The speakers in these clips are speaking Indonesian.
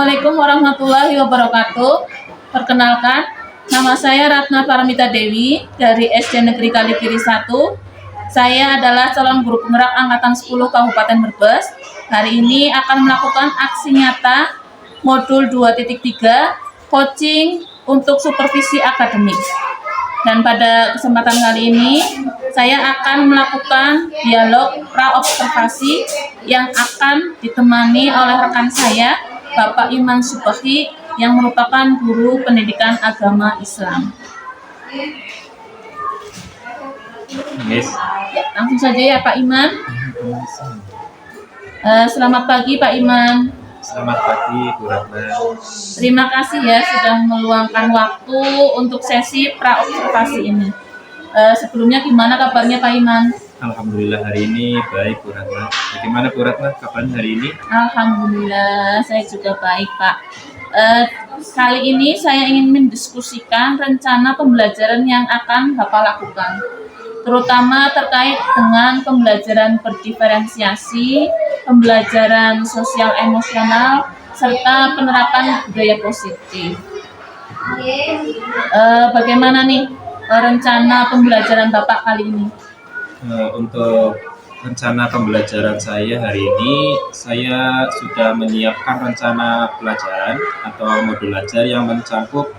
Assalamualaikum warahmatullahi wabarakatuh. Perkenalkan, nama saya Ratna Paramita Dewi dari SD Negeri Kalikiri 1. Saya adalah calon guru penggerak Angkatan 10 Kabupaten Brebes. Hari ini akan melakukan aksi nyata modul 2.3 coaching untuk supervisi akademik. Dan pada kesempatan kali ini, saya akan melakukan dialog pra-observasi yang akan ditemani oleh rekan saya, Bapak Iman Subahi, yang merupakan guru pendidikan agama Islam. Yes. Ya, langsung saja ya Pak Iman. Selamat pagi Pak Iman. Selamat pagi Bu Ratna. Terima kasih ya sudah meluangkan waktu untuk sesi pra-observasi ini. Sebelumnya gimana kabarnya Pak Iman? Alhamdulillah hari ini baik Bu Ratna. Bagaimana Bu Ratna kabarnya hari ini? Alhamdulillah saya juga baik Pak. Kali ini saya ingin mendiskusikan rencana pembelajaran yang akan Bapak lakukan, terutama terkait dengan pembelajaran berdiferensiasi, pembelajaran sosial emosional, serta penerapan budaya positif. Bagaimana nih rencana pembelajaran Bapak kali ini? Untuk rencana pembelajaran saya hari ini, saya sudah menyiapkan rencana pelajaran atau modul belajar yang mencakup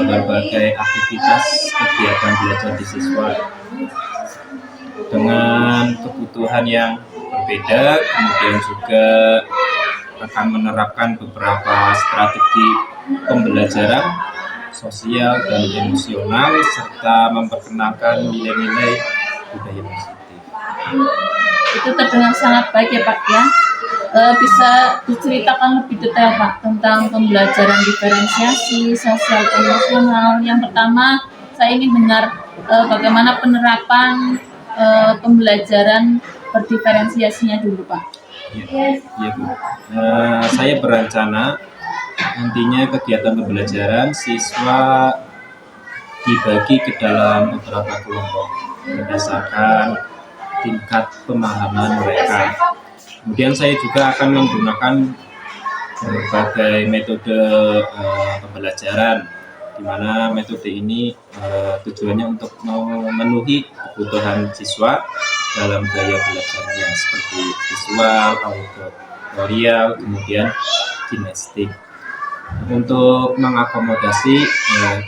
berbagai aktivitas kegiatan belajar di siswa dengan kebutuhan yang berbeda, kemudian juga akan menerapkan beberapa strategi pembelajaran sosial dan emosional serta memperkenalkan nilai-nilai budaya positif. Itu terdengar sangat baik ya Pak ya. Bisa diceritakan lebih detail Pak tentang pembelajaran diferensiasi sosial emosional. Yang pertama saya ingin dengar bagaimana penerapan pembelajaran berdiferensiasinya dulu Pak. Ya Bu. Saya berencana nantinya kegiatan pembelajaran siswa dibagi ke dalam beberapa kelompok berdasarkan tingkat pemahaman mereka. Kemudian saya juga akan menggunakan berbagai metode pembelajaran, di mana metode ini tujuannya untuk memenuhi kebutuhan siswa dalam gaya belajarnya seperti visual, auditorial, kemudian kinestik, untuk mengakomodasi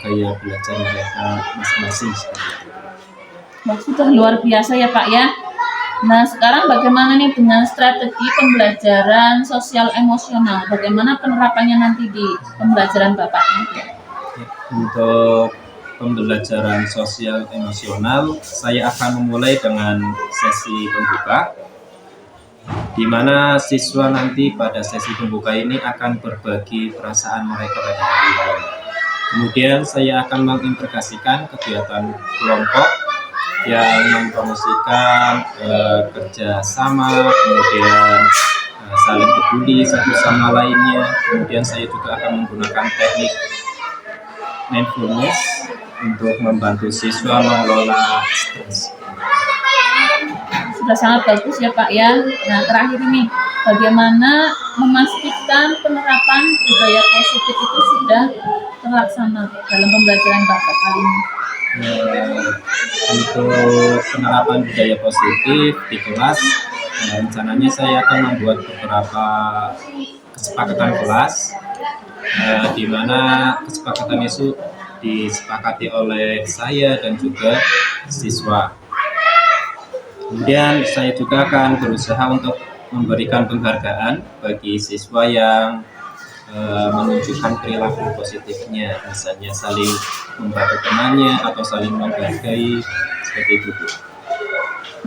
gaya belajar mereka masing-masing. Wah, sudah luar biasa ya Pak ya. Nah sekarang bagaimana nih dengan strategi pembelajaran sosial emosional? Bagaimana penerapannya nanti di pembelajaran Bapak? Untuk pembelajaran sosial emosional, saya akan memulai dengan sesi pembuka, di mana siswa nanti pada sesi pembuka ini akan berbagi perasaan mereka pada hari ini. Kemudian saya akan mengintegrasikan kegiatan kelompok yang mempromosikan kerjasama, kemudian saling peduli satu sama lainnya. Kemudian saya juga akan menggunakan teknik mindfulness untuk membantu siswa mengelola stres. Sudah sangat bagus ya Pak ya. Nah terakhir ini, bagaimana memastikan penerapan budaya positif itu sudah terlaksana dalam pembelajaran Bapak kali ini? Untuk penerapan budaya positif di kelas, rencananya saya akan membuat beberapa kesepakatan kelas, di mana kesepakatan itu disepakati oleh saya dan juga siswa. Kemudian saya juga akan berusaha untuk memberikan penghargaan bagi siswa yang menunjukkan perilaku positifnya, misalnya saling membantu temannya atau saling menghargai, seperti itu.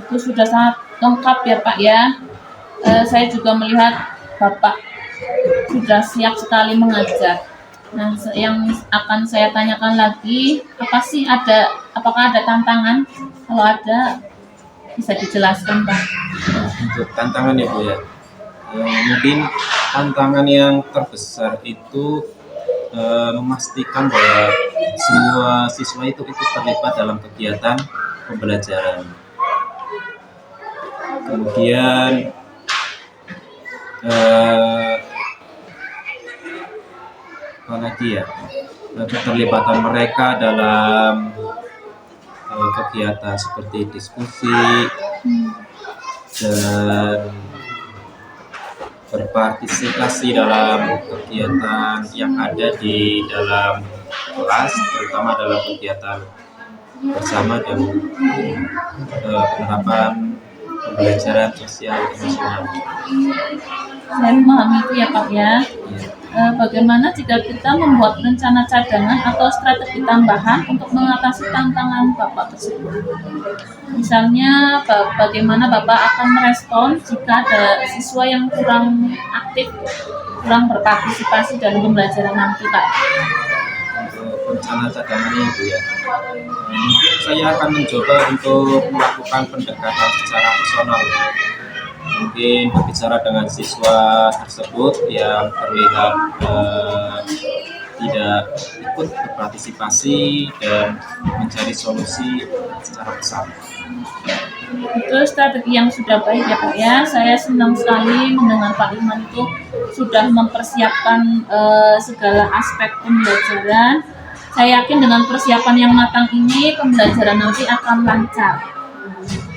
Itu sudah sangat lengkap ya Pak ya. Saya juga melihat Bapak sudah siap sekali mengajar. Nah yang akan saya tanyakan lagi, apakah ada tantangan? Kalau ada bisa dijelaskan Pak. Untuk tantangan ya Bu ya, mungkin tantangan yang terbesar itu memastikan bahwa semua siswa itu ikut terlibat dalam kegiatan pembelajaran. Kemudian apalagi ya, keterlibatan mereka dalam kegiatan seperti diskusi dan berpartisipasi dalam kegiatan yang ada di dalam kelas, terutama dalam kegiatan bersama dan penerapan pembelajaran sosial emosional. Saya memahami itu ya Pak ya. Bagaimana jika kita membuat rencana cadangan atau strategi tambahan untuk mengatasi tantangan Bapak tersebut? Misalnya, bagaimana Bapak akan merespon jika ada siswa yang kurang aktif, kurang berpartisipasi dalam pembelajaran nanti Pak? Untuk rencana cadangannya itu ya, mungkin saya akan mencoba untuk melakukan pendekatan secara personal. Mungkin berbicara dengan siswa tersebut yang terlihat tidak ikut berpartisipasi dan mencari solusi secara bersama. Itu strategi yang sudah baik ya Pak ya. Saya senang sekali mendengar Pak Iman itu sudah mempersiapkan segala aspek pembelajaran. Saya yakin dengan persiapan yang matang ini pembelajaran nanti akan lancar.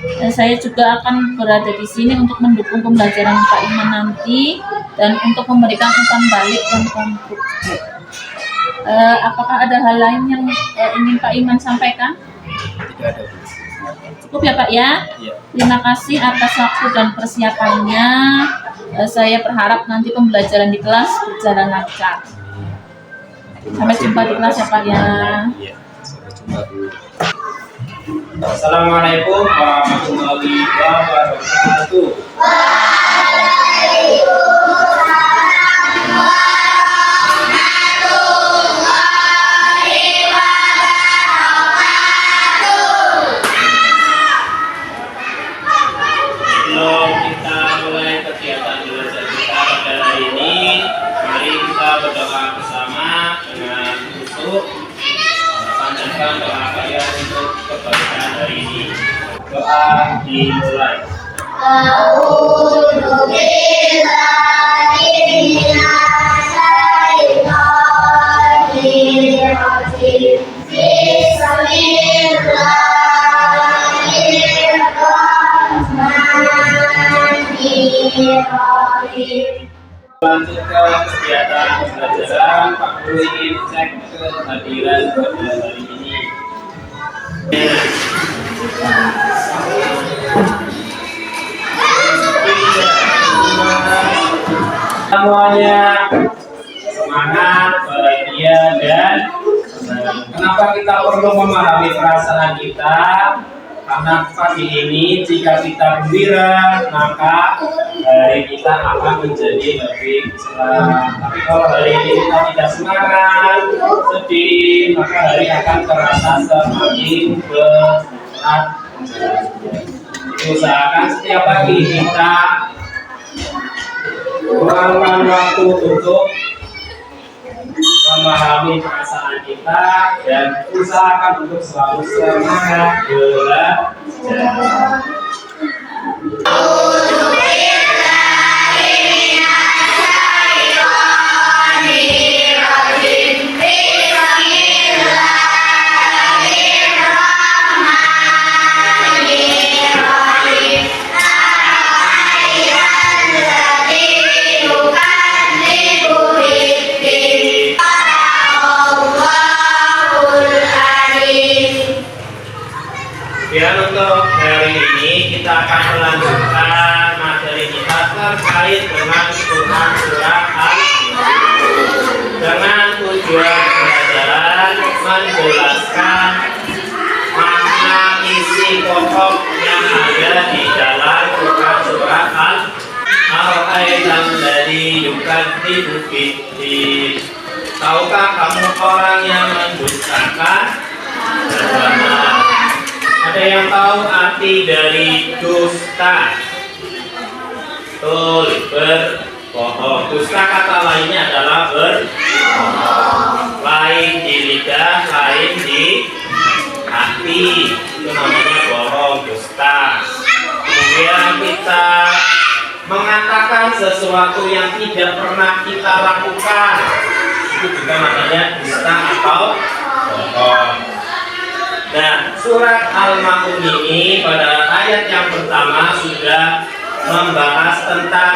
Dan saya juga akan berada di sini untuk mendukung pembelajaran Pak Iman nanti dan untuk memberikan umpan balik yang konstruktif. Apakah ada hal lain yang ingin Pak Iman sampaikan? Tidak ada. Cukup ya Pak ya? Ya. Terima kasih atas waktu dan persiapannya. Saya berharap nanti pembelajaran di kelas berjalan lancar. Sampai jumpa di kelas ya Pak ya. Iya, sampai jumpa dulu. Assalamualaikum warahmatullahi wabarakatuh. Sebelum kita mulai kegiatan belajar kita pada hari ini, mari kita berdoa bersama dengan khusyuk. Panjatkan doa kalian untuk kebaikan hari ini. Doa dimulai. Lanjutkan kegiatan pembelajaran, Pak Guru ingin cek kehadiran pada hari ini. Semuanya semangat, bahagia dan senang. Kenapa kita perlu memahami perasaan kita? Karena pagi ini jika kita gembira, maka hari kita akan menjadi lebih cerah. Tapi kalau hari ini kita tidak semangat, sedih, maka hari akan terasa semakin berat. Usahakan setiap pagi kita luangkan waktu untuk memahami perasaan kita dan usahakan untuk selalu semangat belajar. Dan untuk hari ini kita akan melanjutkan materi kita terkait dengan surat Al-Qur'an dengan tujuan pembelajaran menjelaskan makna isi pokok yang ada di dalam surat Al-Qur'an dari yukadzibu biddin. Tahukah kamu orang yang mendustakan agama? Ada yang tahu arti dari dusta? Betul, berbohong. Dusta kata lainnya adalah berbohong. Lain di lidah, lain di hati. Itu namanya bohong, dusta. Kemudian kita mengatakan sesuatu yang tidak pernah kita lakukan. itu juga namanya dusta atau bohong. Nah, surat Al-Ma'un ini pada ayat yang pertama sudah membahas tentang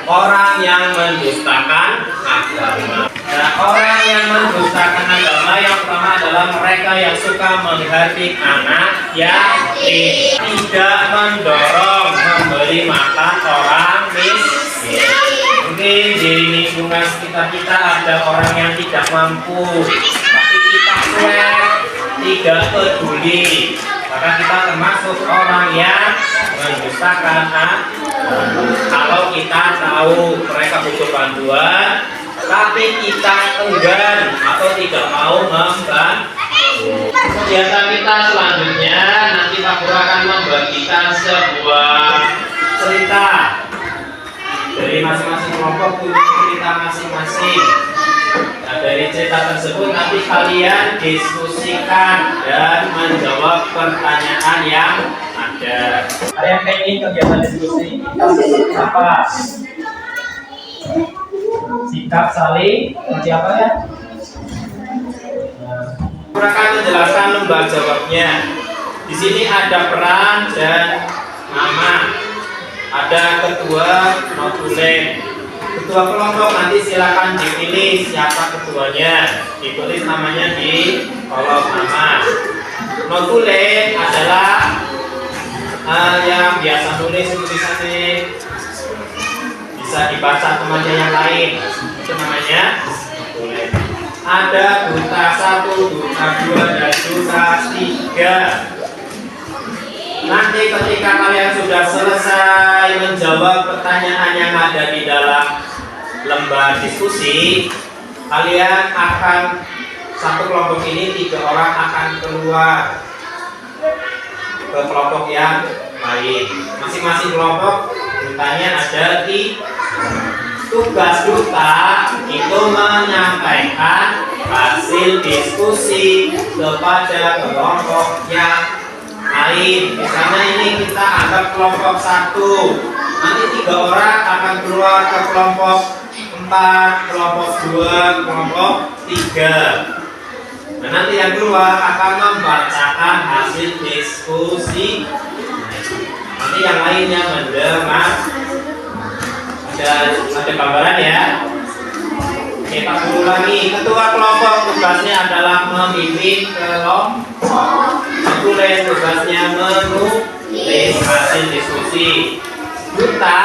orang yang mendustakan agama. Nah, orang yang mendustakan agama yang pertama adalah mereka yang suka menghardik anak yatim, tidak mendorong memberi makan orang miskin. Mungkin di lingkungan sekitar kita ada orang yang tidak mampu, tapi kita cuek, tidak peduli, maka kita termasuk orang yang mendustakan agama. Kalau kita tahu mereka butuh bantuan, tapi kita enggan atau tidak mau membantu. Kegiatan kita selanjutnya nanti Pak Guru akan membagikan sebuah cerita dari masing-masing kelompok, punya cerita masing-masing. Nah, dari cerita tersebut nanti kalian diskusikan dan menjawab pertanyaan yang ada. Ada yang ingin kegiatan diskusi apa? Sikap saling seperti apa ya? Nah, akan menjelaskan lembar jawabnya. Di sini ada peran dan nama. Ada ketua notulen. Ketua kelompok nanti silakan dipilih siapa ketuanya. Ditulis namanya di kolom nama. Notulen adalah yang biasa nulis tulisannya bisa dibaca temannya yang lain, itu namanya notulen. Ada duta 1, duta 2, dan duta 3. Nanti ketika kalian sudah selesai menjawab pertanyaan yang ada di dalam lembar diskusi, kalian akan, satu kelompok ini 3 orang akan keluar ke kelompok yang lain. Masing-masing kelompok dutanya ada di tugas duta itu menyampaikan hasil diskusi kepada kelompok yang lain. Misalnya ini kita anggap kelompok 1, nanti 3 orang akan keluar ke kelompok 4, kelompok 2, kelompok 3. Nah, nanti yang keluar akan membacakan hasil diskusi. Nanti yang lainnya mendengar. Ada gambaran ya. Oke, Pak Guru lagi. Ketua kelompok tugasnya adalah memimpin kelompok. Notulen tugasnya menulis hasil diskusi. Duta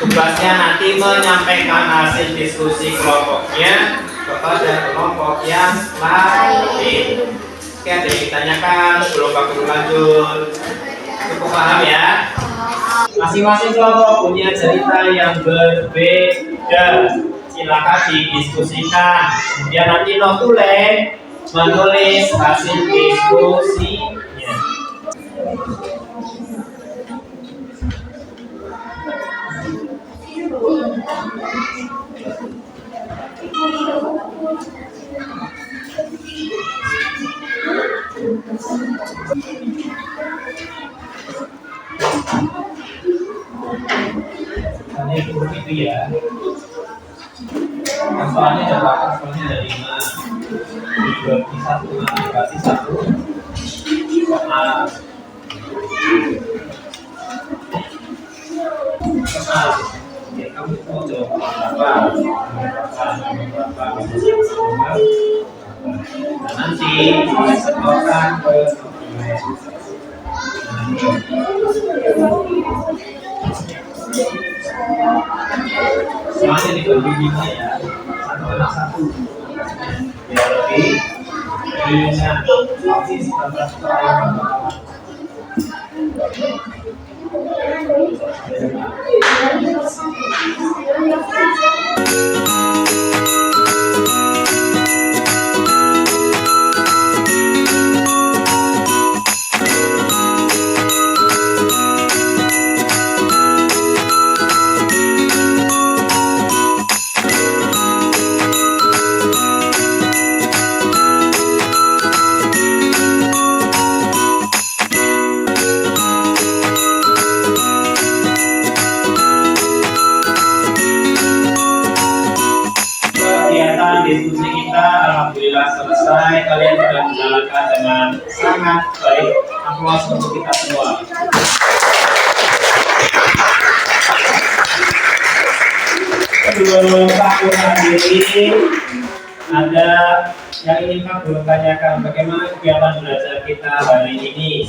tugasnya nanti menyampaikan hasil diskusi kelompoknya kepada kelompok yang lain. Oke, ada yang ditanyakan sebelum Pak Guru lanjut? Cukup paham ya? Masing-masing kelompok punya cerita yang berbeda. Silakan didiskusikan. Kemudian nanti notulen menulis hasil diskusinya. Ini huruf itu ya. Soalnya ada berapa? Soalnya ada 5. Dibagi 1, dibagi 1. Soal. Oke, kamu mau jawab berapa? Nah, nanti disetorkan ke soalnya dibagi 5 ya, 1 anak 1 biar lebih ringan. kita alhamdulillah selesai. Kalian sudah menjalankan dengan sangat baik. Aplaus untuk kita semua. Sebelum Pak sendiri, ada yang ingin Pak Guru tanyakan bagaimana kegiatan belajar kita hari ini?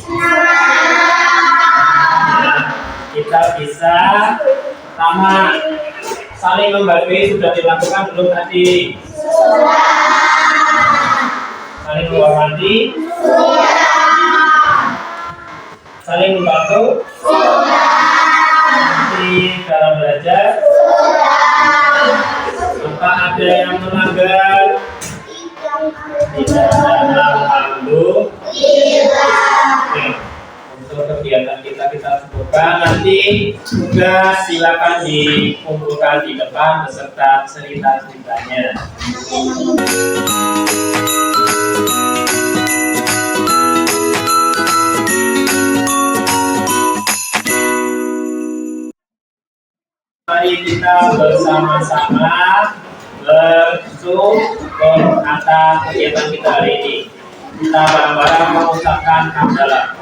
Kita bisa pertama saling membagi, sudah dilakukan belum tadi? Saling menghormati? Saling membantu? Di dalam belajar? Apa ada yang melanggar? Tidak ada. Alhamdulillah. Oke. Untuk kegiatan kita sebutkan nanti juga silakan dikumpulkan di depan beserta cerita-ceritanya. Mari kita bersama-sama bersyukur atas kegiatan kita hari ini. Kita bareng-bareng mengucapkan hamdalah.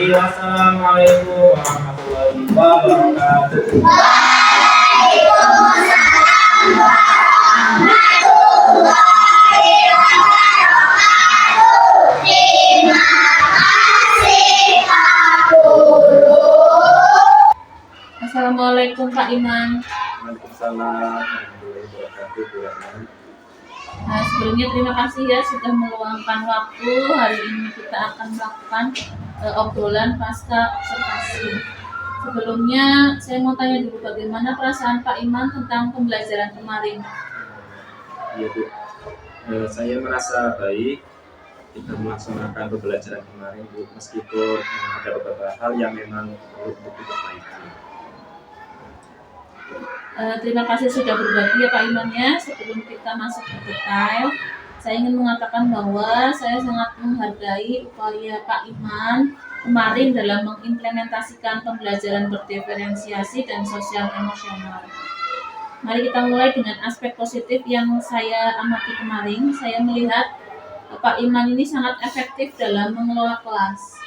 Wassalamualaikum warahmatullahi wabarakatuh. Assalamualaikum Pak Iman. Waalaikumsalam warahmatullahi wabarakatuh. Nah, sebelumnya terima kasih ya sudah meluangkan waktu. Hari ini kita akan melakukan obrolan pasca observasi. Sebelumnya saya mau tanya dulu bagaimana perasaan Pak Iman tentang pembelajaran kemarin? Iya Bu, saya merasa baik kita melaksanakan pembelajaran kemarin Bu, meskipun ada beberapa hal yang memang perlu diperbaiki. Terima kasih sudah berbagi ya Pak Iman ya. Sebelum kita masuk ke detail, saya ingin mengatakan bahwa saya sangat menghargai upaya Pak Iman kemarin dalam mengimplementasikan pembelajaran berdiferensiasi dan sosial emosional. Mari kita mulai dengan aspek positif yang saya amati kemarin. Saya melihat Pak Iman ini sangat efektif dalam mengelola kelas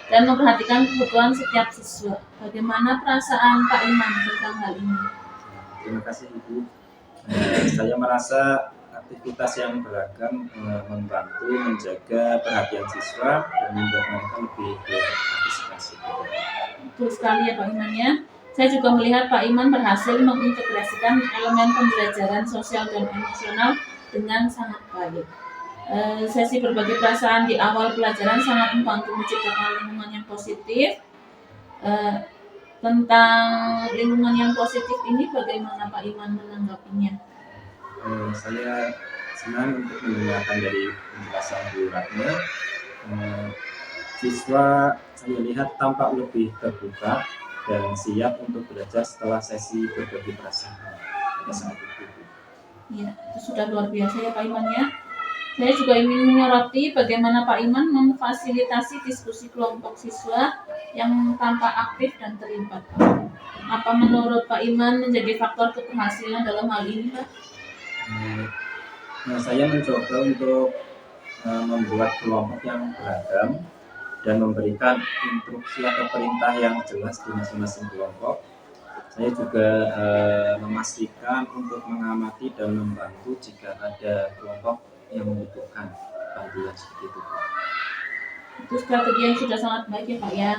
dan memperhatikan kebutuhan setiap siswa. Bagaimana perasaan Pak Iman tentang hal ini? Terima kasih Ibu. Saya merasa aktivitas yang beragam membantu menjaga perhatian siswa dan membuat mereka lebih berpartisipasi. Betul sekali ya Pak Iman ya. Saya juga melihat Pak Iman berhasil mengintegrasikan elemen pembelajaran sosial dan emosional dengan sangat baik. Sesi berbagi perasaan di awal pelajaran sangat membantu menciptakan lingkungan yang positif. Tentang lingkungan yang positif ini bagaimana Pak Iman menanggapinya? Saya senang untuk mendengarkan dari penjelasan Bu Ratna. Siswa saya lihat tampak lebih terbuka dan siap untuk belajar setelah sesi berbagi perasaan pada saat itu. Ya, itu sudah luar biasa ya Pak Iman ya. Saya juga ingin menyoroti bagaimana Pak Iman memfasilitasi diskusi kelompok siswa yang tampak aktif dan terlibat. Apa menurut Pak Iman menjadi faktor keberhasilan dalam hal ini, Pak? Saya mencoba untuk membuat kelompok yang beragam dan memberikan instruksi atau perintah yang jelas di masing-masing kelompok. Saya juga memastikan untuk mengamati dan membantu jika ada kelompok yang membutuhkan bantuan seperti itu. Itu strategi yang sudah sangat baik ya Pak ya.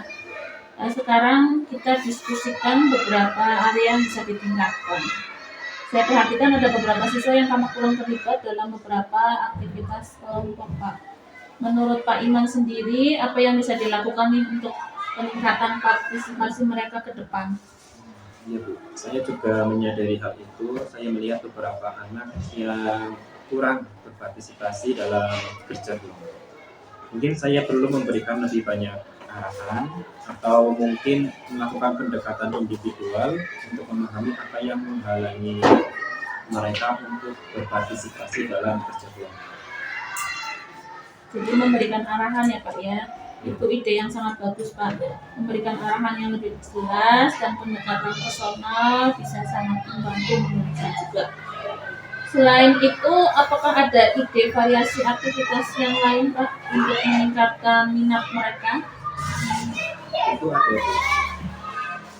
Sekarang kita diskusikan beberapa area yang bisa ditingkatkan. Saya perhatikan ada beberapa siswa yang tampak kurang terlibat dalam beberapa aktivitas kelompok Pak. Menurut Pak Iman sendiri, apa yang bisa dilakukan nih untuk peningkatan partisipasi mereka ke depan? Iya Bu, saya juga menyadari hal itu. Saya melihat beberapa anak yang kurang berpartisipasi dalam kerja kelompok. Mungkin saya perlu memberikan lebih banyak arahan atau mungkin melakukan pendekatan individual untuk memahami apa yang menghalangi mereka untuk berpartisipasi dalam kerja kelompok. Jadi memberikan arahan ya Pak ya. Itu ide yang sangat bagus, Pak. Memberikan arahan yang lebih jelas dan pendekatan personal bisa sangat membantu menurut saya juga. Selain itu, apakah ada ide variasi aktivitas yang lain, Pak, untuk meningkatkan minat mereka? Itu ada.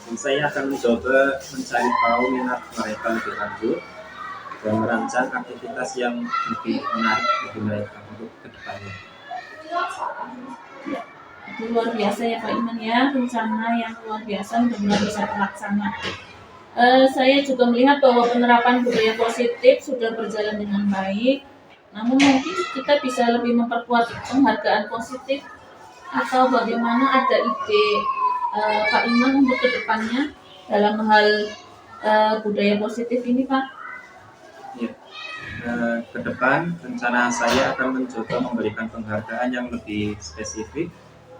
Dan saya akan mencoba mencari tahu minat mereka lebih lanjut dan merancang aktivitas yang lebih menarik bagi mereka untuk kedepannya. Itu luar biasa ya Pak Iman ya, rencana yang luar biasa mudah-mudahan bisa terlaksana. Saya juga melihat bahwa penerapan budaya positif sudah berjalan dengan baik, namun mungkin kita bisa lebih memperkuat penghargaan positif atau bagaimana, ada ide Pak Iman untuk kedepannya dalam hal budaya positif ini, Pak? Ya. Ke depan rencana saya akan mencoba memberikan penghargaan yang lebih spesifik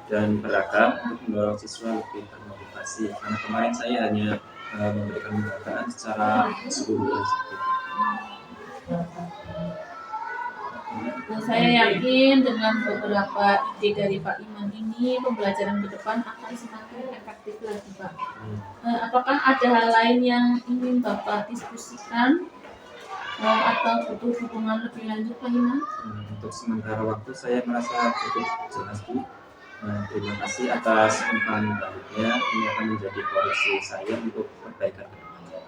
dan beragam untuk mendorong siswa lebih termotivasi, karena kemarin saya hanya memberikan penghargaan secara keseluruhan seperti itu. Dan saya yakin dengan beberapa ide dari Pak Iman ini, pembelajaran ke depan akan semakin efektif lagi, Pak. Apakah ada hal lain yang ingin Bapak diskusikan atau butuh dukungan lebih lanjut, Pak Iman? Untuk sementara waktu saya merasa cukup jelas, Bu. Terima kasih atas umpan baliknya. Ini akan menjadi koleksi saya untuk perbaikan ke depannya.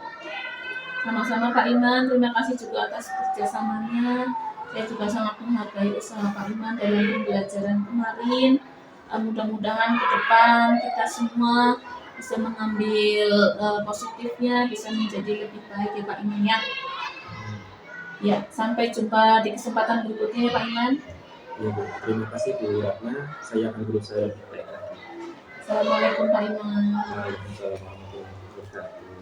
Sama-sama Pak Iman, terima kasih juga atas kerjasamanya. Saya juga sangat menghargai usaha Pak Iman dalam pembelajaran kemarin. Mudah-mudahan ke depan kita semua bisa mengambil positifnya, bisa menjadi lebih baik ya Pak Iman ya. Ya, sampai jumpa di kesempatan berikutnya ya Pak Iman. Ya, Bu. Terima kasih Bu Ratna. Saya akan berusaha lebih baik lagi. Assalamualaikum Pak Iman. Waalaikumsalam warahmatullahi wabarakatuh.